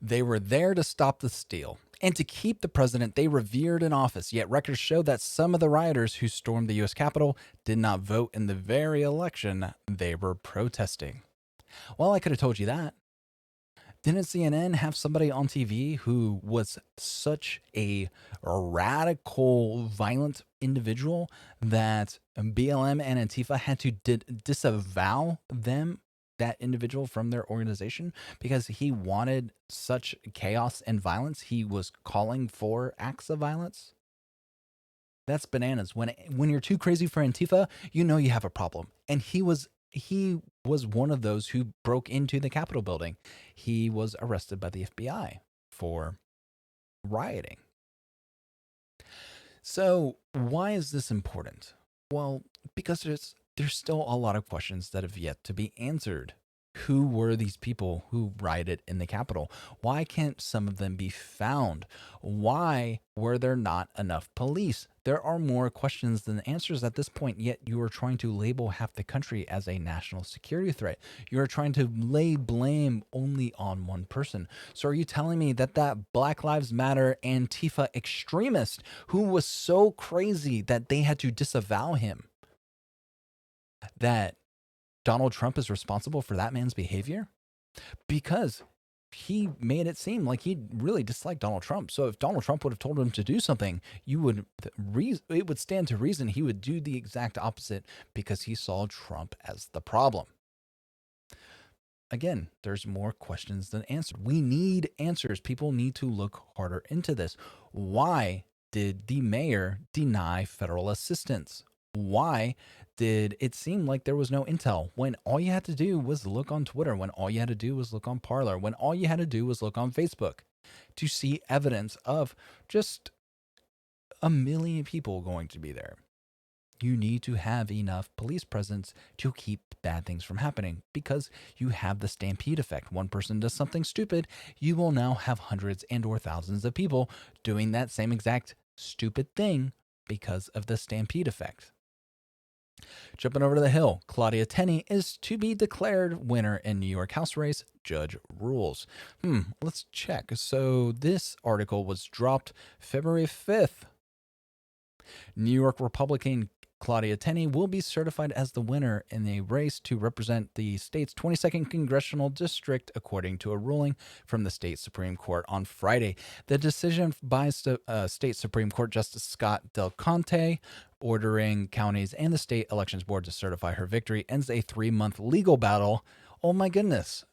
They were there to stop the steal and to keep the president they revered in office, yet records show that some of the rioters who stormed the U.S. Capitol did not vote in the very election they were protesting. Well, I could have told you that. Didn't CNN have somebody on TV who was such a radical, violent individual that BLM and Antifa had to disavow that individual from their organization because he wanted such chaos and violence? He was calling for acts of violence. That's bananas. When you're too crazy for Antifa, you know you have a problem. And he was one of those who broke into the Capitol building. He was arrested by the FBI for rioting. So, why is this important? Well, because there's still a lot of questions that have yet to be answered. Who were these people who rioted in the Capitol? Why can't some of them be found? Why were there not enough police? There are more questions than answers at this point, yet you are trying to label half the country as a national security threat. You are trying to lay blame only on one person. So are you telling me that Black Lives Matter Antifa extremist who was so crazy that they had to disavow him, that Donald Trump is responsible for that man's behavior? Because he made it seem like he really disliked Donald Trump. So if Donald Trump would have told him to do something, it would stand to reason he would do the exact opposite because he saw Trump as the problem. Again, there's more questions than answers. We need answers. People need to look harder into this. Why did the mayor deny federal assistance? Why did it seem like there was no intel when all you had to do was look on Twitter, when all you had to do was look on Parler, when all you had to do was look on Facebook to see evidence of just a million people going to be there? You need to have enough police presence to keep bad things from happening because you have the stampede effect. One person does something stupid, you will now have hundreds and or thousands of people doing that same exact stupid thing because of the stampede effect. Jumping over to the Hill, Claudia Tenney is to be declared winner in New York House race, judge rules. Let's check. So this article was dropped February 5th. New York Republican Claudia Tenney will be certified as the winner in a race to represent the state's 22nd congressional district, according to a ruling from the state Supreme Court on Friday. The decision by state Supreme Court Justice Scott Del Conte, ordering counties and the state elections board to certify her victory, ends a 3-month legal battle. Oh my goodness.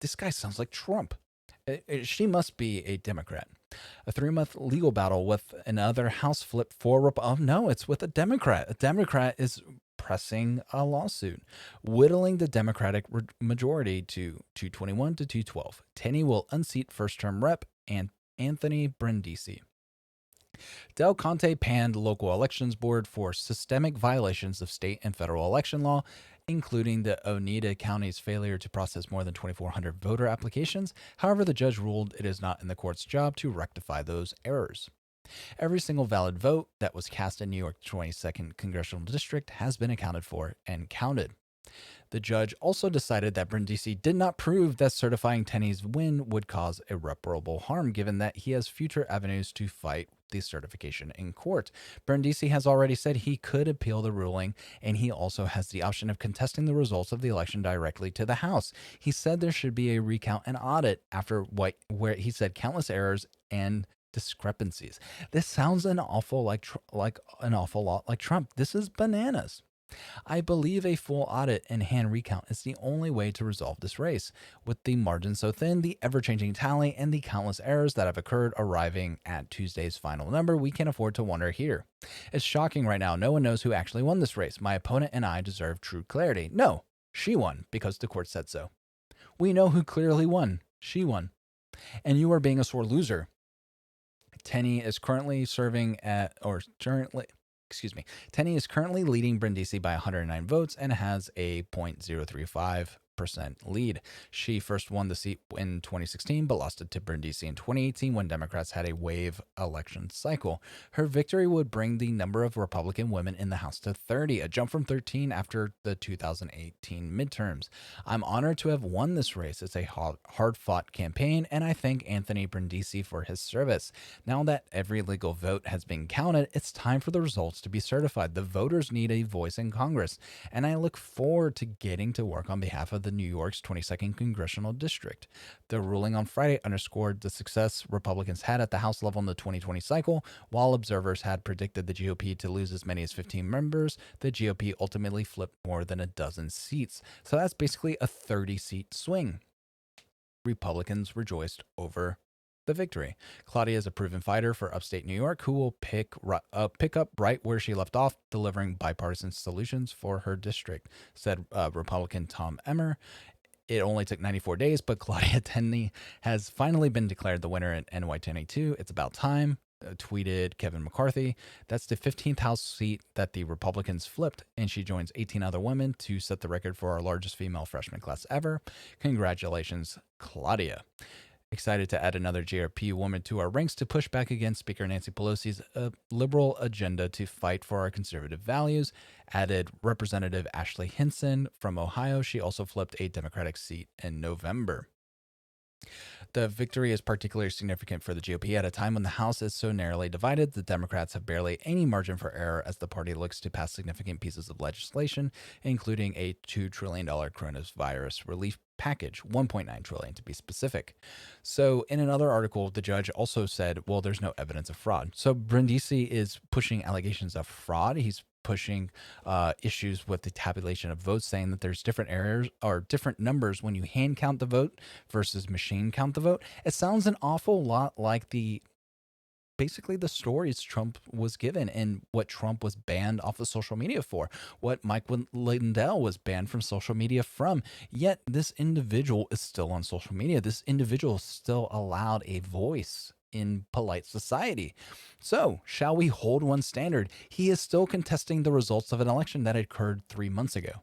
This guy sounds like Trump. She must be a Democrat. A 3-month legal battle with another House flip for no, it's with a Democrat. A Democrat is pressing a lawsuit, whittling the Democratic majority to 221 to 212. Tenney will unseat first-term rep and Anthony Brindisi. Del Conte panned local elections board for systemic violations of state and federal election law, including the Oneida County's failure to process more than 2,400 voter applications. However, the judge ruled it is not in the court's job to rectify those errors. Every single valid vote that was cast in New York's 22nd congressional district has been accounted for and counted. The judge also decided that Brindisi did not prove that certifying Tenney's win would cause irreparable harm, given that he has future avenues to fight the certification in court. Brindisi has already said he could appeal the ruling, and he also has the option of contesting the results of the election directly to the House. He said there should be a recount and audit after where he said countless errors and discrepancies. This sounds an awful lot like Trump. This is bananas. I believe a full audit and hand recount is the only way to resolve this race. With the margin so thin, the ever-changing tally, and the countless errors that have occurred arriving at Tuesday's final number, we can afford to wonder here. It's shocking right now. No one knows who actually won this race. My opponent and I deserve true clarity. No, she won because the court said so. We know who clearly won. She won. And you are being a sore loser. Tenney is currently Tenney is currently leading Brindisi by 109 votes and has a 0.035% 5% lead. She first won the seat in 2016, but lost it to Brindisi in 2018 when Democrats had a wave election cycle. Her victory would bring the number of Republican women in the House to 30, a jump from 13 after the 2018 midterms. I'm honored to have won this race. It's a hard-fought campaign, and I thank Anthony Brindisi for his service. Now that every legal vote has been counted, it's time for the results to be certified. The voters need a voice in Congress, and I look forward to getting to work on behalf of the New York's 22nd Congressional District. The ruling on Friday underscored the success Republicans had at the House level in the 2020 cycle. While observers had predicted the GOP to lose as many as 15 members, the GOP ultimately flipped more than a dozen seats. So that's basically a 30-seat swing. Republicans rejoiced over the victory. Claudia is a proven fighter for upstate New York who will pick up right where she left off, delivering bipartisan solutions for her district, said Republican Tom Emmer. It only took 94 days, but Claudia Tenney has finally been declared the winner at NY1082. It's about time, tweeted Kevin McCarthy. That's the 15th House seat that the Republicans flipped, and she joins 18 other women to set the record for our largest female freshman class ever. Congratulations, Claudia. Excited to add another GOP woman to our ranks to push back against Speaker Nancy Pelosi's liberal agenda to fight for our conservative values, added Representative Ashley Hinson from Ohio. She also flipped a Democratic seat in November. The victory is particularly significant for the GOP at a time when the House is so narrowly divided. The Democrats have barely any margin for error as the party looks to pass significant pieces of legislation, including a $2 trillion coronavirus relief package, $1.9 trillion to be specific. So in another article, the judge also said, well, there's no evidence of fraud. So Brindisi is pushing allegations of fraud. He's pushing issues with the tabulation of votes, saying that there's different errors or different numbers when you hand count the vote versus machine count the vote. It sounds an awful lot like basically the stories Trump was given and what Trump was banned off of social media for, what Mike Lindell was banned from social media from. Yet this individual is still on social media. This individual is still allowed a voice in polite society. So, shall we hold one standard? He is still contesting the results of an election that occurred 3 months ago.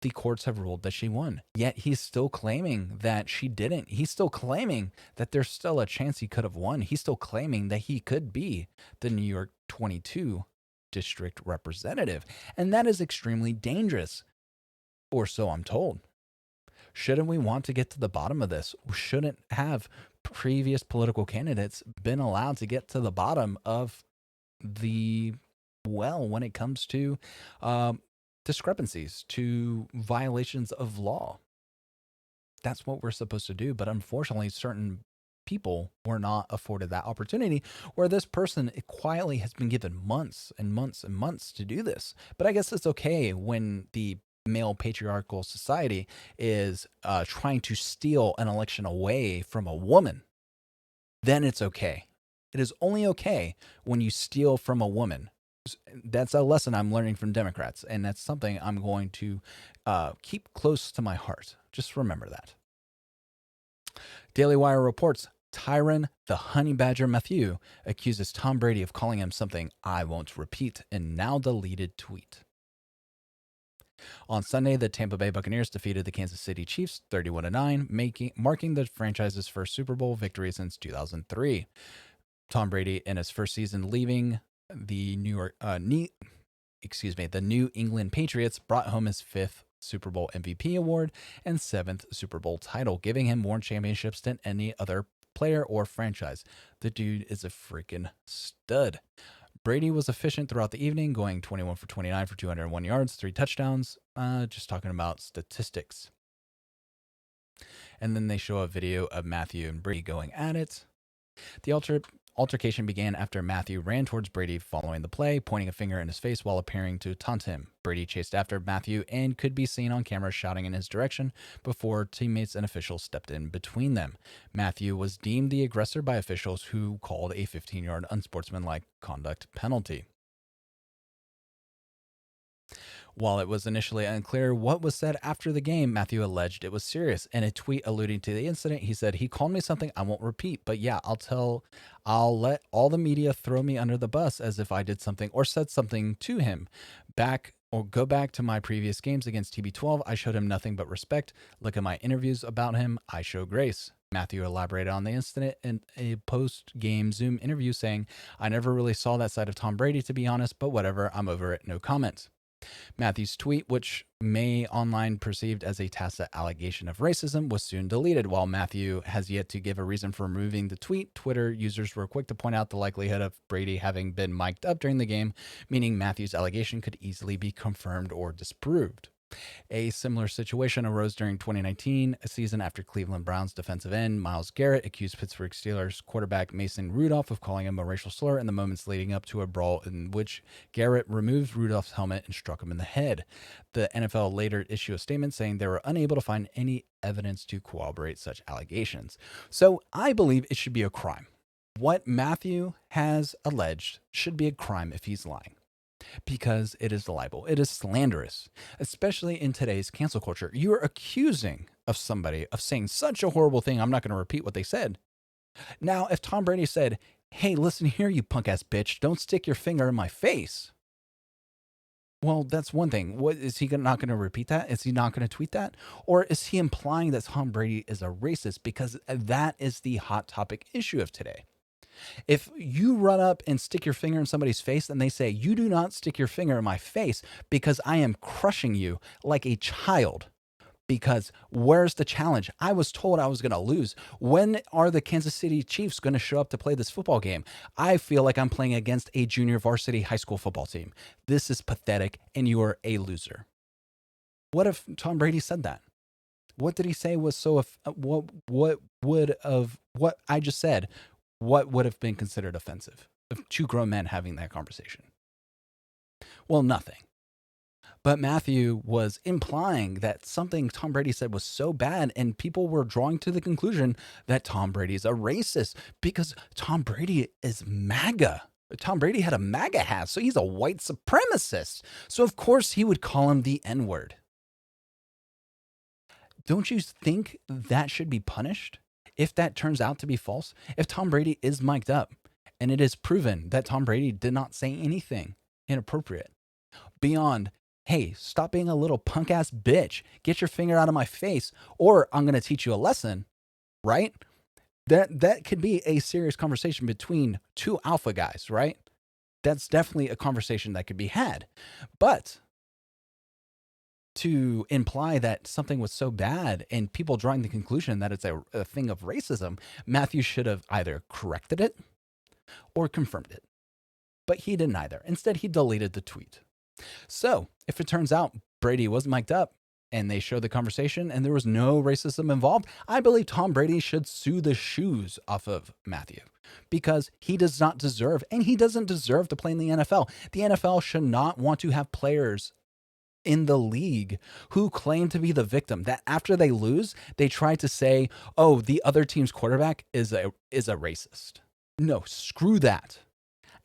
The courts have ruled that she won, yet he's still claiming that she didn't. He's still claiming that there's still a chance he could have won. He's still claiming that he could be the New York 22 district representative. And that is extremely dangerous, or so I'm told. Shouldn't we want to get to the bottom of this? Shouldn't have previous political candidates been allowed to get to the bottom of the well when it comes to discrepancies, to violations of law? That's what we're supposed to do. But unfortunately, certain people were not afforded that opportunity, where this person quietly has been given months and months and months to do this. But I guess it's okay when the male patriarchal society is trying to steal an election away from a woman. Then it's okay. It is only okay when you steal from a woman. That's a lesson I'm learning from Democrats, and that's something I'm going to keep close to my heart. Just remember that. Daily Wire reports Tyrann, the honey badger Mathieu, accuses Tom Brady of calling him something I won't repeat in now deleted tweet. On Sunday, the Tampa Bay Buccaneers defeated the Kansas City Chiefs 31-9, marking the franchise's first Super Bowl victory since 2003. Tom Brady, in his first season leaving the New England Patriots, brought home his 5th Super Bowl MVP award and 7th Super Bowl title, giving him more championships than any other player or franchise. The dude is a freaking stud. Brady was efficient throughout the evening, going 21 for 29 for 201 yards, 3 touchdowns. Just talking about statistics. And then they show a video of Mathieu and Brady going at it. The altercation began after Mathieu ran towards Brady following the play, pointing a finger in his face while appearing to taunt him. Brady chased after Mathieu and could be seen on camera shouting in his direction before teammates and officials stepped in between them. Mathieu was deemed the aggressor by officials who called a 15-yard unsportsmanlike conduct penalty. While it was initially unclear what was said after the game, Mathieu alleged it was serious. In a tweet alluding to the incident, he said, "He called me something I won't repeat, but yeah, I'll let all the media throw me under the bus as if I did something or said something to him. Back or go back to my previous games against TB12. I showed him nothing but respect. Look at my interviews about him. I show grace. Mathieu elaborated on the incident in a post-game Zoom interview saying, I never really saw that side of Tom Brady, to be honest, but whatever, I'm over it, no comment. Matthew's tweet, which may online perceived as a tacit allegation of racism, was soon deleted. While Mathieu has yet to give a reason for removing the tweet, Twitter users were quick to point out the likelihood of Brady having been mic'd up during the game, meaning Matthew's allegation could easily be confirmed or disproved. A similar situation arose during 2019, a season after Cleveland Browns defensive end Myles Garrett accused Pittsburgh Steelers quarterback Mason Rudolph of calling him a racial slur in the moments leading up to a brawl in which Garrett removed Rudolph's helmet and struck him in the head. The NFL later issued a statement saying they were unable to find any evidence to corroborate such allegations. So I believe it should be a crime. What Mathieu has alleged should be a crime if he's lying, because it is libel. It is slanderous, especially in today's cancel culture. You are accusing of somebody of saying such a horrible thing. I'm not going to repeat what they said. Now, if Tom Brady said, hey, listen here, you punk ass bitch, don't stick your finger in my face. Well, that's one thing. What is he not going to repeat that? Is he not going to tweet that? Or is he implying that Tom Brady is a racist? Because that is the hot topic issue of today. If you run up and stick your finger in somebody's face and they say, you do not stick your finger in my face because I am crushing you like a child, because where's the challenge? I was told I was going to lose. When are the Kansas City Chiefs going to show up to play this football game? I feel like I'm playing against a junior varsity high school football team. This is pathetic and you are a loser. What if Tom Brady said that? What did he say was so, what I just said, what would have been considered offensive of two grown men having that conversation? Well, nothing. But Mathieu was implying that something Tom Brady said was so bad, and people were drawing to the conclusion that Tom Brady is a racist because Tom Brady is MAGA. Tom Brady had a MAGA hat, so he's a white supremacist. So of course he would call him the N-word. Don't you think that should be punished if that turns out to be false? If Tom Brady is mic'd up and it is proven that Tom Brady did not say anything inappropriate beyond, hey, stop being a little punk ass bitch, get your finger out of my face, or I'm going to teach you a lesson, right? That could be a serious conversation between two alpha guys, right? That's definitely a conversation that could be had. But to imply that something was so bad and people drawing the conclusion that it's a thing of racism, Mathieu should have either corrected it or confirmed it. But he didn't either. Instead, he deleted the tweet. So if it turns out Brady was mic'd up and they showed the conversation and there was no racism involved, I believe Tom Brady should sue the shoes off of Mathieu, because he does not deserve, and he doesn't deserve to play in the NFL. The NFL should not want to have players in the league who claim to be the victim, that after they lose, they try to say, oh, the other team's quarterback is a racist. No, screw that.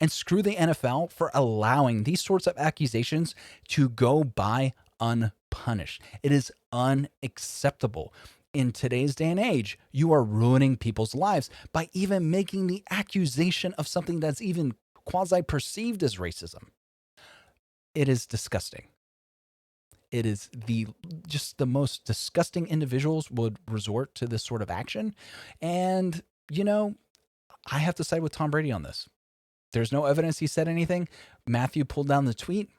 And screw the NFL for allowing these sorts of accusations to go by unpunished. It is unacceptable. In today's day and age, you are ruining people's lives by even making the accusation of something that's even quasi-perceived as racism. It is disgusting. It is just the most disgusting individuals would resort to this sort of action. And, I have to side with Tom Brady on this. There's no evidence he said anything. Mathieu pulled down the tweet.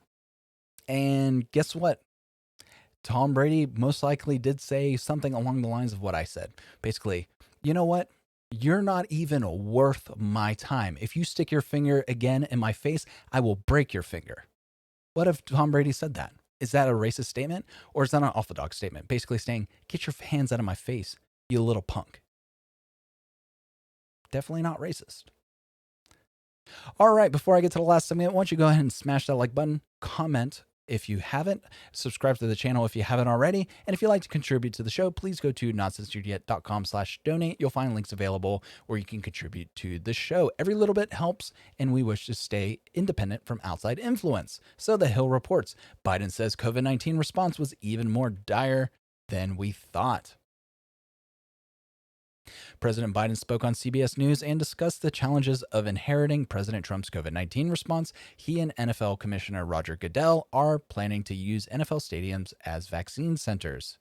And guess what? Tom Brady most likely did say something along the lines of what I said. Basically, you know what? You're not even worth my time. If you stick your finger again in my face, I will break your finger. What if Tom Brady said that? Is that a racist statement, or is that an off the dog statement? Basically saying, get your hands out of my face, you little punk. Definitely not racist. All right, before I get to the last segment, why don't you go ahead and smash that like button, comment if you haven't, subscribe to the channel if you haven't already, and if you'd like to contribute to the show, please go to notcensoredyet.com/donate. You'll find links available where you can contribute to the show. Every little bit helps, and we wish to stay independent from outside influence. So the Hill reports, Biden says COVID-19 response was even more dire than we thought. President Biden spoke on CBS News and discussed the challenges of inheriting President Trump's COVID-19 response. He and NFL Commissioner Roger Goodell are planning to use NFL stadiums as vaccine centers.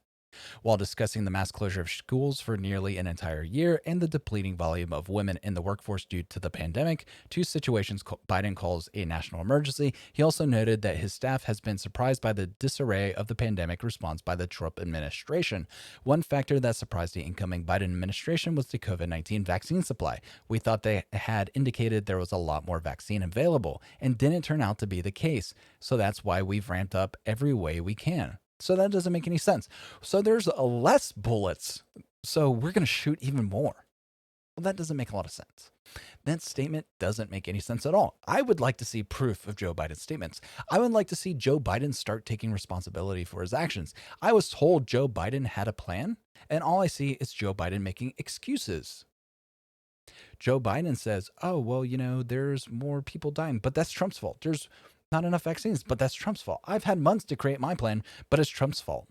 While discussing the mass closure of schools for nearly an entire year and the depleting volume of women in the workforce due to the pandemic, two situations Biden calls a national emergency, he also noted that his staff has been surprised by the disarray of the pandemic response by the Trump administration. One factor that surprised the incoming Biden administration was the COVID-19 vaccine supply. We thought they had indicated there was a lot more vaccine available, and didn't turn out to be the case. So that's why we've ramped up every way we can. So that doesn't make any sense. So there's less bullets. So we're going to shoot even more. Well, that doesn't make a lot of sense. That statement doesn't make any sense at all. I would like to see proof of Joe Biden's statements. I would like to see Joe Biden start taking responsibility for his actions. I was told Joe Biden had a plan, and all I see is Joe Biden making excuses. Joe Biden says, oh, well, there's more people dying, but that's Trump's fault. There's not enough vaccines, but that's Trump's fault. I've had months to create my plan, but it's Trump's fault.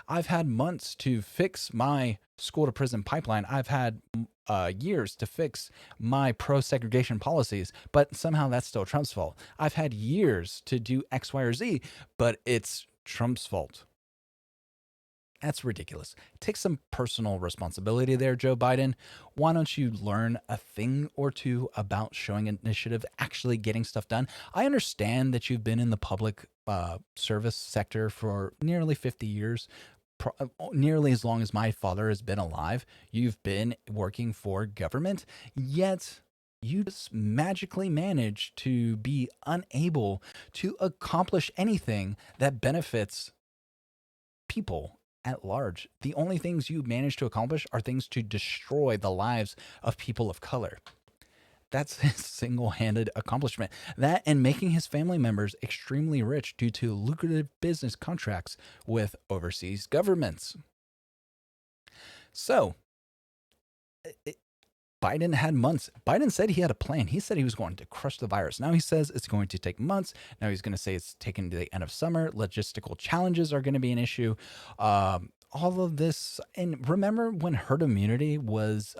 I've had months to fix my school to prison pipeline. I've had years to fix my pro-segregation policies, but somehow that's still Trump's fault. I've had years to do X, Y, or Z, but it's Trump's fault. That's ridiculous. Take some personal responsibility there, Joe Biden. Why don't you learn a thing or two about showing initiative, actually getting stuff done? I understand that you've been in the public service sector for nearly 50 years, nearly as long as my father has been alive. You've been working for government, yet you just magically managed to be unable to accomplish anything that benefits people at large. The only things you manage to accomplish are things to destroy the lives of people of color. That's his single-handed accomplishment. That and making his family members extremely rich due to lucrative business contracts with overseas governments. So, Biden had months. Biden said he had a plan. He said he was going to crush the virus. Now he says it's going to take months. Now he's going to say it's taken to the end of summer. Logistical challenges are going to be an issue. All of this. And remember when herd immunity was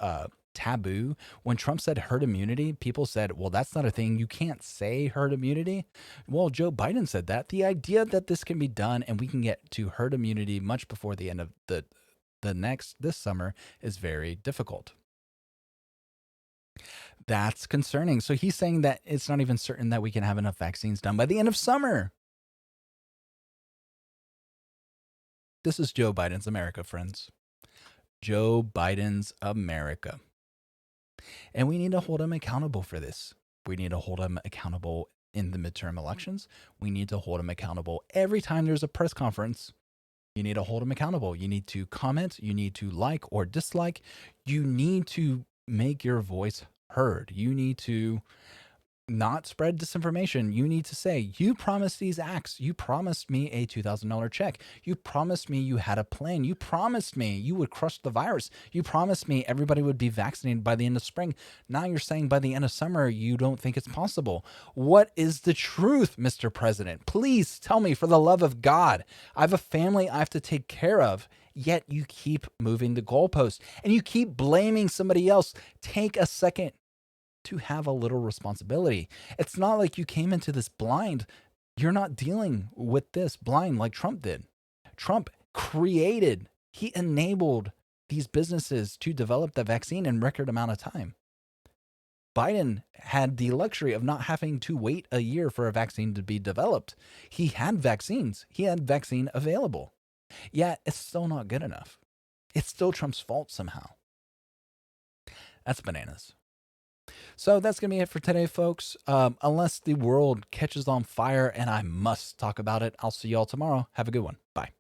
taboo? When Trump said herd immunity, people said, well, that's not a thing. You can't say herd immunity. Well, Joe Biden said that. The idea that this can be done and we can get to herd immunity much before the end of this summer is very difficult. That's concerning. So he's saying that it's not even certain that we can have enough vaccines done by the end of summer. This is Joe Biden's America, friends. Joe Biden's America. And we need to hold him accountable for this. We need to hold him accountable in the midterm elections. We need to hold him accountable every time there's a press conference. You need to hold him accountable. You need to comment. You need to like or dislike. You need to make your voice heard. You need to not spread disinformation. You need to say, you promised these acts. You promised me a $2,000 check. You promised me you had a plan. You promised me you would crush the virus. You promised me everybody would be vaccinated by the end of spring. Now you're saying by the end of summer, you don't think it's possible. What is the truth, Mr. President? Please tell me, for the love of God. I have a family I have to take care of. Yet you keep moving the goalpost and you keep blaming somebody else. Take a second to have a little responsibility. It's not like you came into this blind. You're not dealing with this blind like Trump did. Trump he enabled these businesses to develop the vaccine in record amount of time. Biden had the luxury of not having to wait a year for a vaccine to be developed. He had vaccines. He had vaccine available. Yet it's still not good enough. It's still Trump's fault somehow. That's bananas. So that's going to be it for today, folks. Unless the world catches on fire and I must talk about it, I'll see you all tomorrow. Have a good one. Bye.